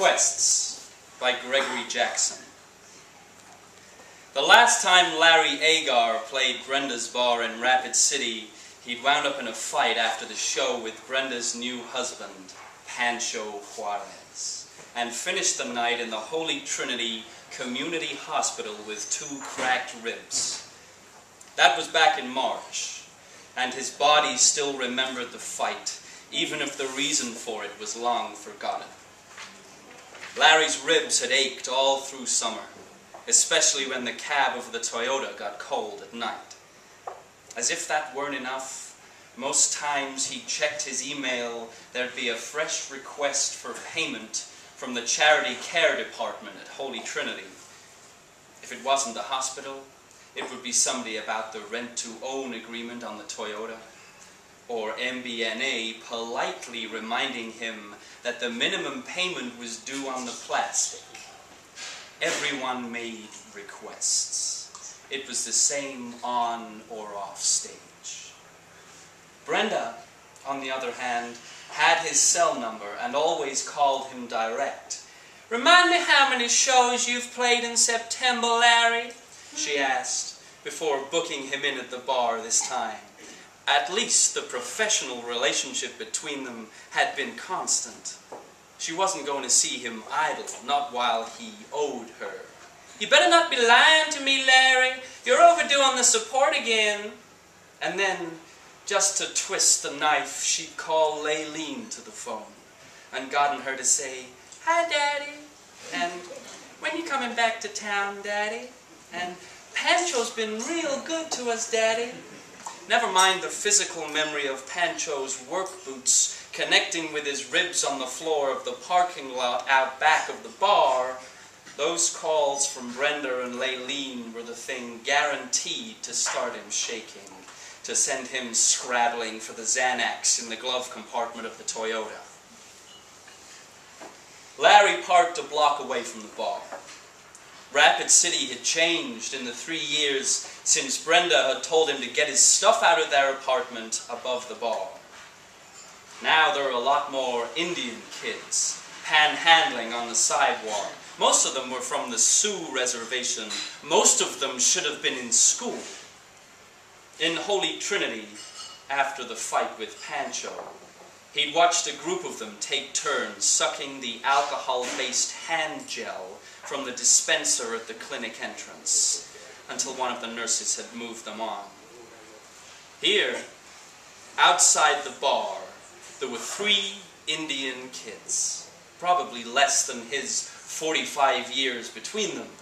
Requests by Gregory Jackson. The last time Larry Agar played Brenda's bar in Rapid City, he'd wound up in a fight after the show with Brenda's new husband, Pancho Juarez, and finished the night in the Holy Trinity Community Hospital with 2 cracked ribs. That was back in March, and his body still remembered the fight, even if the reason for it was long forgotten. Larry's ribs had ached all through summer, especially when the cab of the Toyota got cold at night. As if that weren't enough, most times he checked his email, there'd be a fresh request for payment from the charity care department at Holy Trinity. If it wasn't the hospital, it would be somebody about the rent-to-own agreement on the Toyota, or MBNA politely reminding him that the minimum payment was due on the plastic. Everyone made requests. It was the same on or off stage. Brenda, on the other hand, had his cell number and always called him direct. "Remind me how many shows you've played in September, Larry?" she asked, before booking him in at the bar this time. At least the professional relationship between them had been constant. She wasn't going to see him idle, not while he owed her. "You better not be lying to me, Larry. You're overdue on the support again." And then, just to twist the knife, she'd call Layleen to the phone and gotten her to say, "Hi, Daddy," and "When you coming back to town, Daddy?" and "Pancho's been real good to us, Daddy." Never mind the physical memory of Pancho's work boots connecting with his ribs on the floor of the parking lot out back of the bar. Those calls from Brenda and Layleen were the thing guaranteed to start him shaking, to send him scrabbling for the Xanax in the glove compartment of the Toyota. Larry parked a block away from the bar. Rapid City had changed in the 3 years since Brenda had told him to get his stuff out of their apartment above the bar. Now there were a lot more Indian kids panhandling on the sidewalk. Most of them were from the Sioux reservation. Most of them should have been in school. In Holy Trinity, after the fight with Pancho, he'd watched a group of them take turns sucking the alcohol-based hand gel from the dispenser at the clinic entrance, until one of the nurses had moved them on. Here, outside the bar, there were 3 Indian kids, probably less than his 45 years between them,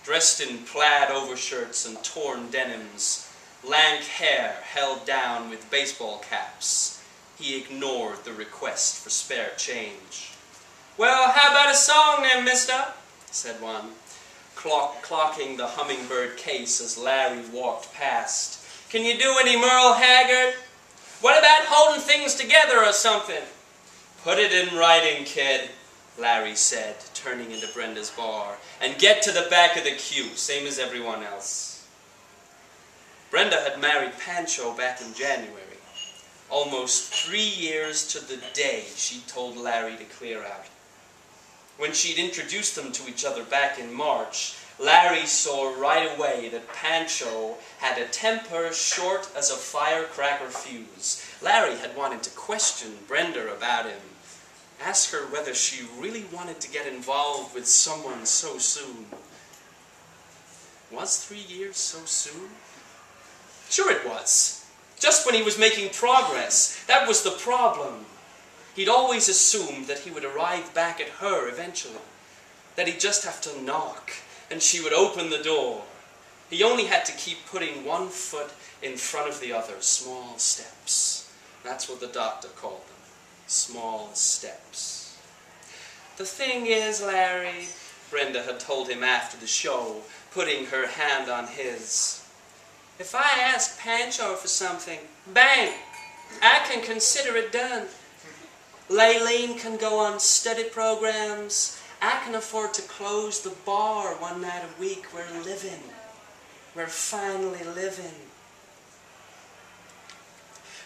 dressed in plaid overshirts and torn denims, lank hair held down with baseball caps. He ignored the request for spare change. "Well, how about a song then, mister?" said one, clocking the hummingbird case as Larry walked past. "Can you do any Merle Haggard? What about Holding Things Together or something?" "Put it in writing, kid," Larry said, turning into Brenda's bar, "and get to the back of the queue, same as everyone else." Brenda had married Pancho back in January. Almost 3 years to the day she told Larry to clear out. When she'd introduced them to each other back in March, Larry saw right away that Pancho had a temper short as a firecracker fuse. Larry had wanted to question Brenda about him, ask her whether she really wanted to get involved with someone so soon. Was 3 years so soon? Sure it was. Just when he was making progress. That was the problem. He'd always assumed that he would arrive back at her eventually, that he'd just have to knock and she would open the door. He only had to keep putting one foot in front of the other, small steps. That's what the doctor called them, small steps. "The thing is, Larry," Brenda had told him after the show, putting her hand on his, "if I ask Pancho for something, bang, I can consider it done. Layleen can go on study programs. I can afford to close the bar one night a week. We're living. We're finally living."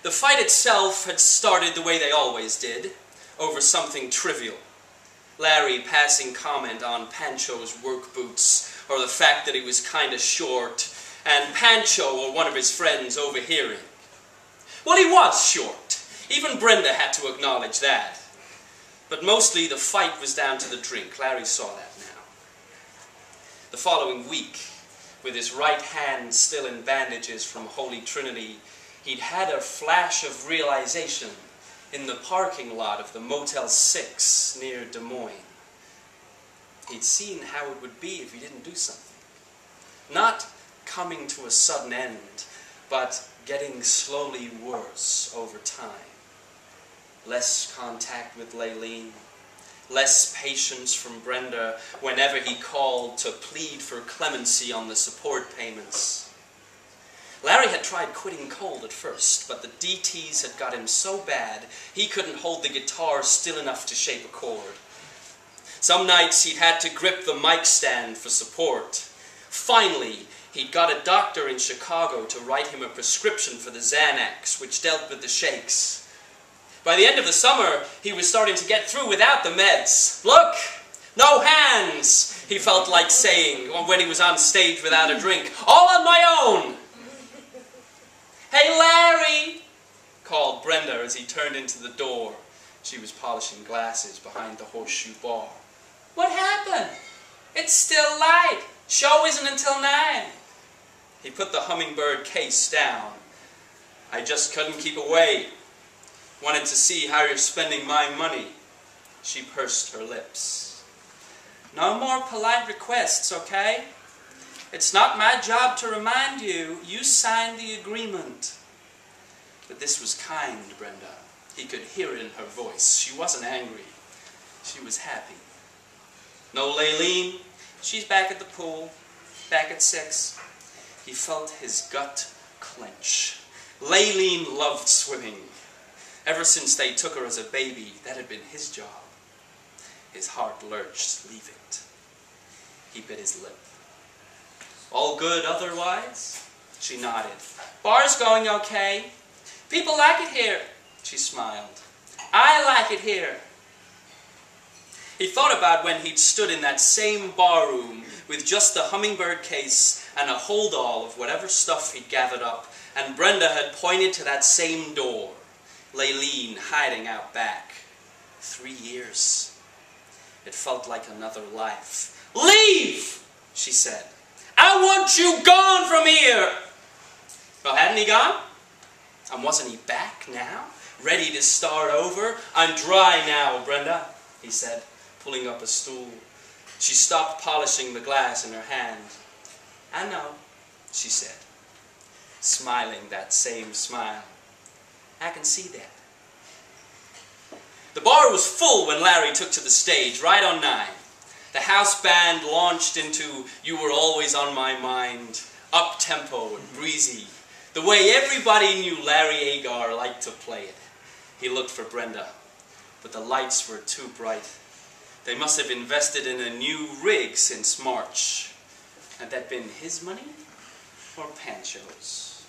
The fight itself had started the way they always did, over something trivial. Larry passing comment on Pancho's work boots, or the fact that he was kind of short, and Pancho or one of his friends overhearing. Well, he was short. Even Brenda had to acknowledge that. But mostly the fight was down to the drink. Larry saw that now. The following week, with his right hand still in bandages from Holy Trinity, he'd had a flash of realization in the parking lot of the Motel 6 near Des Moines. He'd seen how it would be if he didn't do something. Not coming to a sudden end, but getting slowly worse over time. Less contact with Layleen, less patience from Brenda whenever he called to plead for clemency on the support payments. Larry had tried quitting cold at first, but the DTs had got him so bad he couldn't hold the guitar still enough to shape a chord. Some nights he'd had to grip the mic stand for support. Finally, he'd got a doctor in Chicago to write him a prescription for the Xanax, which dealt with the shakes. By the end of the summer, he was starting to get through without the meds. Look, no hands, he felt like saying when he was on stage without a drink. All on my own. Hey, Larry, called Brenda as he turned into the door. She was polishing glasses behind the horseshoe bar. What happened? It's still light. Show isn't until 9. He put the hummingbird case down. I just couldn't keep away. Wanted to see how you're spending my money. She pursed her lips. No more polite requests, okay? It's not my job to remind you. You signed the agreement. But this was kind, Brenda. He could hear it in her voice. She wasn't angry. She was happy. No Layleen. She's back at the pool. Back at 6. He felt his gut clench. Layleen loved swimming. Ever since they took her as a baby, that had been his job. His heart lurched, leave it. He bit his lip. All good otherwise? She nodded. Bar's going okay. People like it here. She smiled. I like it here. He thought about when he'd stood in that same barroom with just the hummingbird case and a hold-all of whatever stuff he'd gathered up, and Brenda had pointed to that same door. Layleen hiding out back. 3 years. It felt like another life. Leave! She said. I want you gone from here! Well, hadn't he gone? And wasn't he back now? Ready to start over? I'm dry now, Brenda, he said, pulling up a stool. She stopped polishing the glass in her hand. I know, she said, smiling that same smile. I can see that. The bar was full when Larry took to the stage, right on 9. The house band launched into You Were Always on My Mind, up-tempo and breezy, the way everybody knew Larry Agar liked to play it. He looked for Brenda, but the lights were too bright. They must have invested in a new rig since March. Had that been his money or Pancho's?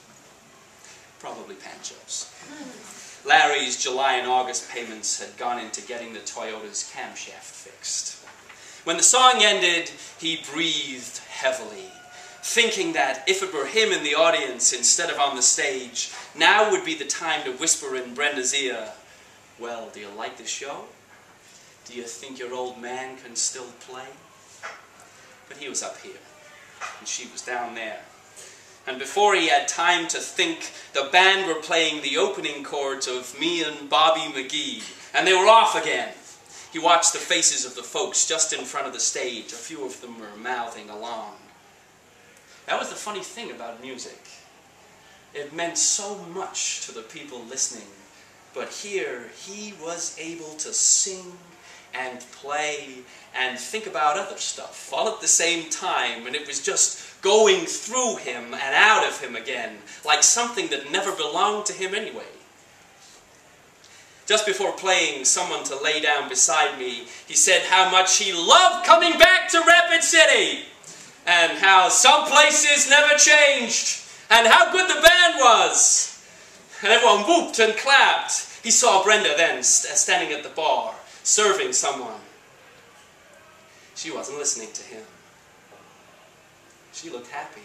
Probably Pancho's. Larry's July and August payments had gone into getting the Toyota's camshaft fixed. When the song ended, he breathed heavily, thinking that if it were him in the audience instead of on the stage, now would be the time to whisper in Brenda's ear, well, do you like the show? Do you think your old man can still play? But he was up here, and she was down there. And before he had time to think, the band were playing the opening chords of Me and Bobby McGee, and they were off again. He watched the faces of the folks just in front of the stage. A few of them were mouthing along. That was the funny thing about music. It meant so much to the people listening, but here he was able to sing and play and think about other stuff all at the same time, and it was just going through him and out of him again, like something that never belonged to him anyway. Just before playing Someone to Lay Down Beside Me, he said how much he loved coming back to Rapid City, and how some places never changed, and how good the band was. And everyone whooped and clapped. He saw Brenda then standing at the bar, serving someone. She wasn't listening to him. She looked happy.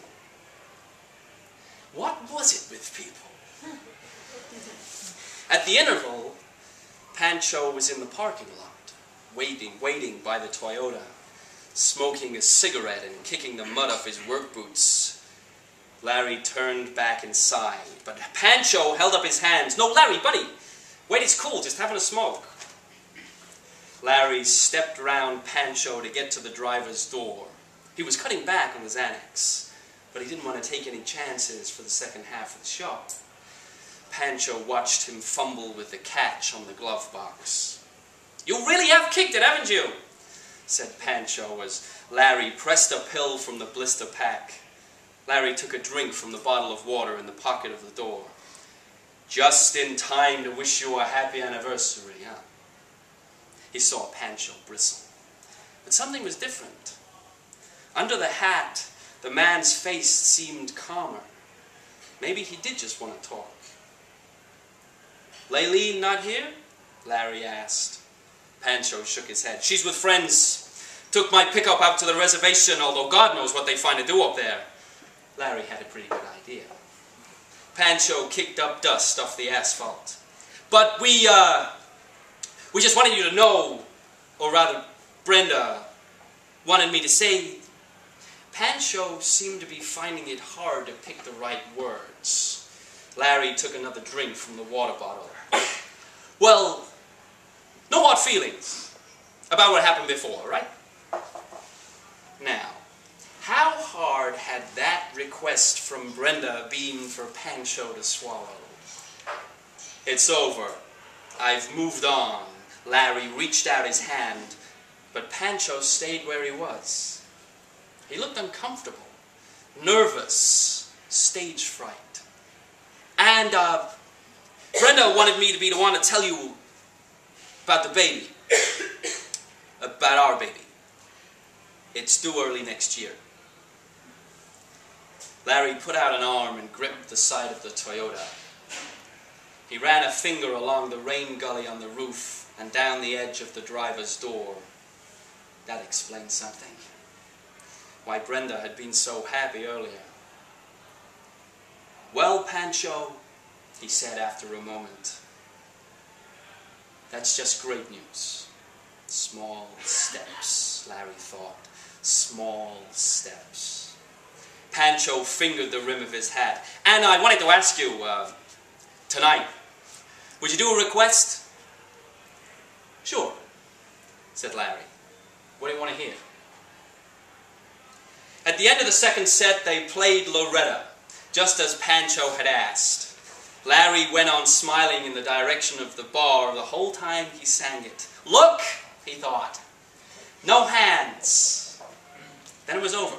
What was it with people? At the interval, Pancho was in the parking lot, waiting by the Toyota, smoking a cigarette and kicking the mud off his work boots. Larry turned back inside, but Pancho held up his hands. "No, Larry, buddy, wait, it's cool, just having a smoke." Larry stepped around Pancho to get to the driver's door. He was cutting back on his Xanax, but he didn't want to take any chances for the second half of the show. Pancho watched him fumble with the catch on the glove box. "You really have kicked it, haven't you?" said Pancho as Larry pressed a pill from the blister pack. Larry took a drink from the bottle of water in the pocket of the door. "Just in time to wish you a happy anniversary, huh?" He saw Pancho bristle. But something was different. Under the hat, the man's face seemed calmer. Maybe he did just want to talk. "Layleen not here?" Larry asked. Pancho shook his head. "She's with friends. Took my pickup out to the reservation, although God knows what they find to do up there." Larry had a pretty good idea. Pancho kicked up dust off the asphalt. "But we just wanted you to know, or rather, Brenda wanted me to say..." Pancho seemed to be finding it hard to pick the right words. Larry took another drink from the water bottle. "Well, no hard feelings about what happened before, right?" Now, how hard had that request from Brenda been for Pancho to swallow? "It's over. I've moved on." Larry reached out his hand, but Pancho stayed where he was. He looked uncomfortable, nervous, stage fright. "And, Brenda wanted me to be the one to tell you about the baby. About our baby. It's due early next year." Larry put out an arm and gripped the side of the Toyota. He ran a finger along the rain gully on the roof and down the edge of the driver's door. That explained something. Why Brenda had been so happy earlier. "Well, Pancho," he said after a moment, "that's just great news." Small steps, Larry thought. Small steps. Pancho fingered the rim of his hat. "And I wanted to ask you, tonight, would you do a request?" "Sure," said Larry. "What do you want to hear?" At the end of the second set, they played Loretta, just as Pancho had asked. Larry went on smiling in the direction of the bar the whole time he sang it. "Look," he thought, "no hands." Then it was over,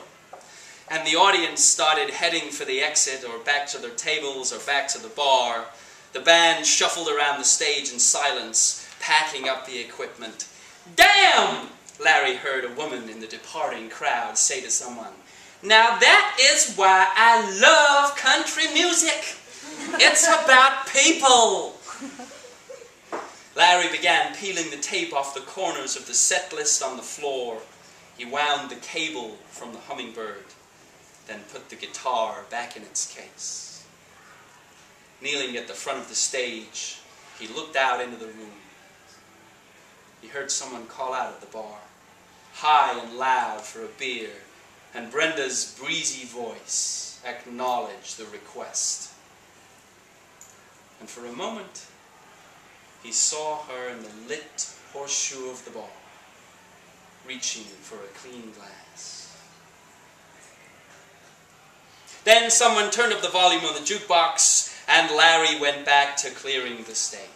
and the audience started heading for the exit or back to their tables or back to the bar. The band shuffled around the stage in silence, packing up the equipment. "Damn!" Larry heard a woman in the departing crowd say to someone. "Now that is why I love country music. It's about people." Larry began peeling the tape off the corners of the set list on the floor. He wound the cable from the hummingbird, then put the guitar back in its case. Kneeling at the front of the stage, he looked out into the room. He heard someone call out at the bar, high and loud for a beer, and Brenda's breezy voice acknowledged the request. And for a moment, he saw her in the lit horseshoe of the bar, reaching for a clean glass. Then someone turned up the volume on the jukebox, and Larry went back to clearing the stage.